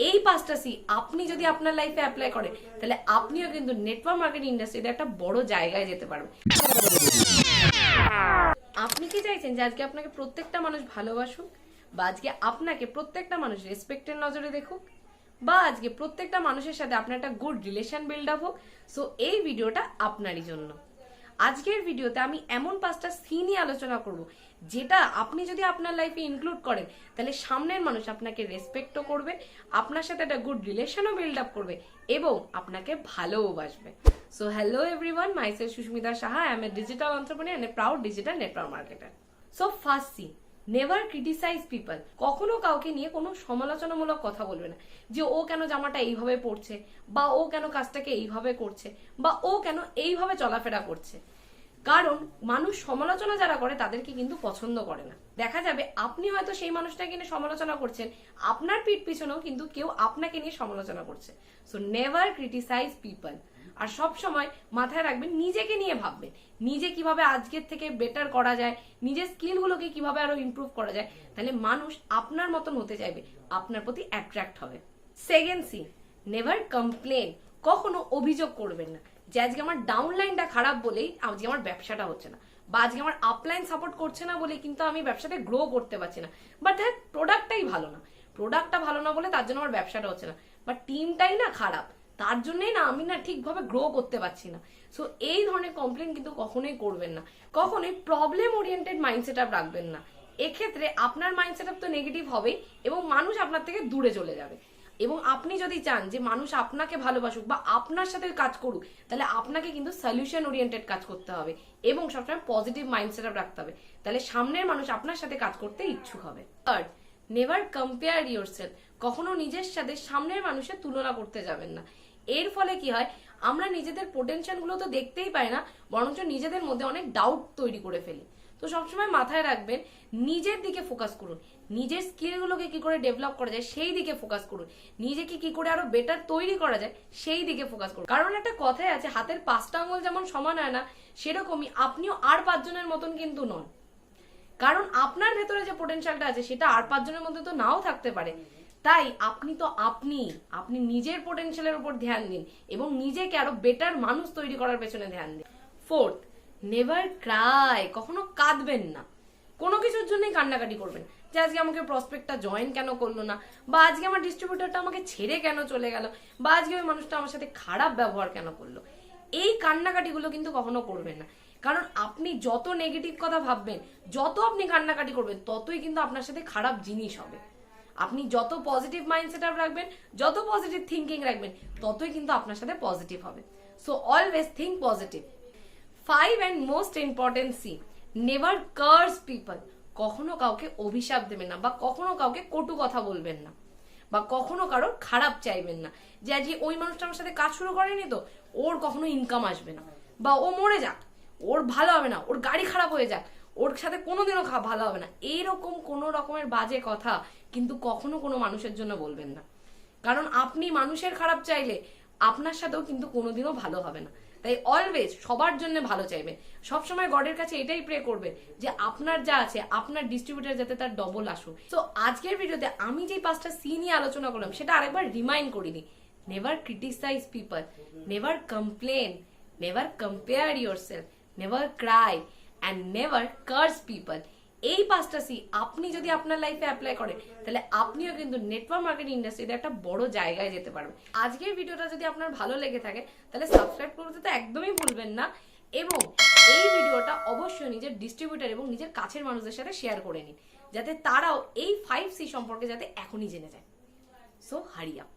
এই পাঁচটা সি আপনি যদি আপনার লাইফে অ্যাপ্লাই করেন তাহলে আপনিও কিন্তু নেটওয়ার্ক মার্কেটিং ইন্ডাস্ট্রিতে একটা বড় জায়গায় যেতে পারবেন। আপনি কি চাইছেন যে আজকে আপনাকে প্রত্যেকটা মানুষ ভালোবাসুক, বা আজকে আপনাকে প্রত্যেকটা মানুষ রেসপেক্টের নজরে দেখুক, বা আজকে প্রত্যেকটা মানুষের সাথে আপনার একটা গুড রিলেশন বিল্ড আপ হোক? সো এই ভিডিওটা আপনারই জন্য। আজকের ভিডিওতে আমি এমন পাঁচটা সি নিয়ে আলোচনা করব যেটা আপনি যদি আপনার লাইফে ইনক্লুড করেন তাহলে সামনের মানুষ আপনাকে রেসপেক্টও করবে, আপনার সাথে একটা গুড রিলেশনও বিল্ড আপ করবে এবং আপনাকে ভালোবাসবে। So hello everyone, myself Sushmita Saha, I am a digital entrepreneur and a proud digital network marketer. So first C, never criticise people. কখনো কাউকে নিয়ে কোনো সমালোচনামূলক কথা বলবে না, যে ও কেন জামাটা এইভাবে পরছে, বা ও কেন কাজটাকে এইভাবে করছে, বা ও কেন এইভাবে চলাফেরা করছে। কারণ মানুষ সমালোচনা যারা করে তাদেরকে কিন্তু পছন্দ করে না। দেখা যাবে আপনি হয়তো সেই মানুষটাকে নিয়ে সমালোচনা করছেন, আপনার পিঠ পিছনেও কিন্তু কেউ আপনাকে নিয়ে সমালোচনা করছে। So never criticise people. আর সব সময় মাথায় রাখবেন, নিজেকে নিয়ে ভাববেন, নিজে কিভাবে আজকের থেকে বেটার করা যায়, নিজের স্কিলগুলোকে কিভাবে আরো ইমপ্রুভ করা যায়, তাহলে মানুষ আপনার মতন হতে চাইবে, আপনার প্রতি অ্যাট্রাক্ট হবে। Second C, never complain. কখনো অভিযোগ করবেন না যে আজকে আমার ডাউনলাইনটা খারাপ বলেই আজকে আমার ব্যবসাটা হচ্ছে না, বা আজকে আমার আপলাইন সাপোর্ট করছে না বলে কিন্তু আমি ব্যবসাতে গ্রো করতে পারছি না, বাট দেখ প্রোডাক্টটাই ভালো না, প্রোডাক্টটা ভালো না বলে তার জন্য আমার ব্যবসাটা হচ্ছে না, বা টিমটাই না খারাপ তার জন্যই না আমি না ঠিকভাবে গ্রো করতে পারছি না। সো এই ধরনের কমপ্লেন কিন্তু কখনোই করবেন না। কখনোই প্রবলেম ওরিয়েন্টেড মাইন্ডসেট আপ রাখবেন না। এক্ষেত্রে আপনার মাইন্ডসেট আপ তো নেগেটিভ হবেই এবং মানুষ আপনার থেকে দূরে চলে যাবে। এবং আপনি যদি চান যে মানুষ আপনাকে ভালোবাসুক বা আপনার সাথে কাজ করুক, তাহলে আপনাকে কিন্তু সলিউশন ওরিয়েন্টেড কাজ করতে হবে এবং সবসময় পজিটিভ মাইন্ডসেট আপ রাখতে হবে, তাহলে সামনের মানুষ আপনার সাথে কাজ করতে ইচ্ছুক হবে। Third, never compare yourself. কখনো নিজের সাথে সামনের মানুষের তুলনা করতে যাবেন না। এর ফলে কি হয়, আমরা নিজেদের পোটেনশিয়াল গুলো তো দেখতেই পাই না, বরঞ্চ নিজেদের মধ্যে অনেক ডাউট তৈরি করে ফেলি। তো সবসময় মাথায় রাখবেন, নিজের দিকে ফোকাস করুন, নিজের স্কিলগুলোকে কি করে ডেভেলপ করা যায় সেই দিকে ফোকাস করুন, নিজেকে কি করে আরো বেটার তৈরি করা যায় সেই দিকে ফোকাস করুন। কারণ একটা কথাই আছে, হাতের 5টা আঙুল যেমন সমান হয় না, সেরকমই আপনিও আর 5 জনের মতন কিন্তু নন। কারণ আপনার ভেতরে যে পোটেনশিয়ালটা আছে সেটা আর 5 জনের মধ্যে তো নাও থাকতে পারে। তাই আপনি তো আপনি নিজের পোটেনশিয়ালের উপর ধ্যান দিন এবং নিজেকে আরো বেটার মানুষ তৈরি করার পেছনে ধ্যান দিন। Fourth, never Cry. কখনো কাঁদবেন না, কোনো কিছুর জন্যই কান্নাকাটি করবেন, যে আজকে আমাকে প্রসপেক্টটা জয়েন কেন করলো না, বা আজকে আমার ডিস্ট্রিবিউটরটা আমাকে ছেড়ে কেন চলে গেল, বা আজকে ওই মানুষটা আমার সাথে খারাপ ব্যবহার কেন করলো। এই কান্নাকাটিগুলো কিন্তু কখনো করবেন না। কারণ আপনি যত নেগেটিভ কথা ভাববেন, যত আপনি কান্নাকাটি করবেন, ততই কিন্তু আপনার সাথে খারাপ জিনিস হবে। আপনি যত পজিটিভ মাইন্ডসেট আপ রাখবেন, যত পজিটিভ থিঙ্কিং রাখবেন, ততই কিন্তু আপনার সাথে পজিটিভ হবে। So always think positive. 5 and most important C, never curse people. কখনো কাউকে অভিশাপ দেবেন না, বা কখনো কাউকে কটু কথা বলবেন না, বা কখনো কারোর খারাপ চাইবেন না, যে আজকে ওই মানুষটা আমার সাথে কাজ শুরু করেনি তো ওর কখনো ইনকাম আসবে না, বা ও মরে যাক, ওর ভালো হবে না, ওর গাড়ি খারাপ হয়ে যাক, ওর সাথে কোনোদিনও ভালো হবে না, এইরকম কোনো রকমের বাজে কথা কিন্তু কখনো কোনো মানুষের জন্য বলবেন না। কারণ আপনি মানুষের খারাপ চাইলে আপনার সাথেও কিন্তু কোনোদিনও ভালো হবে না। তাই অলওয়েজ সবার জন্য ভালো চাইবেন, সবসময় গডের কাছে এটাই প্রে করবেন যে আপনার যা আছে আপনার ডিস্ট্রিবিউটার যাতে তার ডবল আসুক। তো আজকের ভিডিওতে আমি যে 5টা সি নিয়ে আলোচনা করলাম সেটা আরেকবার রিমাইন্ড করে দিই। Never criticise people, never complain, never compare yourself, never cry and never curse people. এই 5টা সি আপনি যদি আপনার লাইফে অ্যাপ্লাই করেন তাহলে আপনিও কিন্তু নেটওয়ার্ক মার্কেটিং ইন্ডাস্ট্রিতে একটা বড় জায়গায় যেতে পারবেন। আজকের ভিডিওটা যদি আপনার ভালো লেগে থাকে তাহলে সাবস্ক্রাইব করতে তো একদমই ভুলবেন না, এবং এই ভিডিওটা অবশ্যই নিজের ডিস্ট্রিবিউটার এবং নিজের কাছের মানুষদের সাথে শেয়ার করে নিন, যাতে তারাও এই 5 সি সম্পর্কে যাতে এখনই জেনে যায়। So hurry up.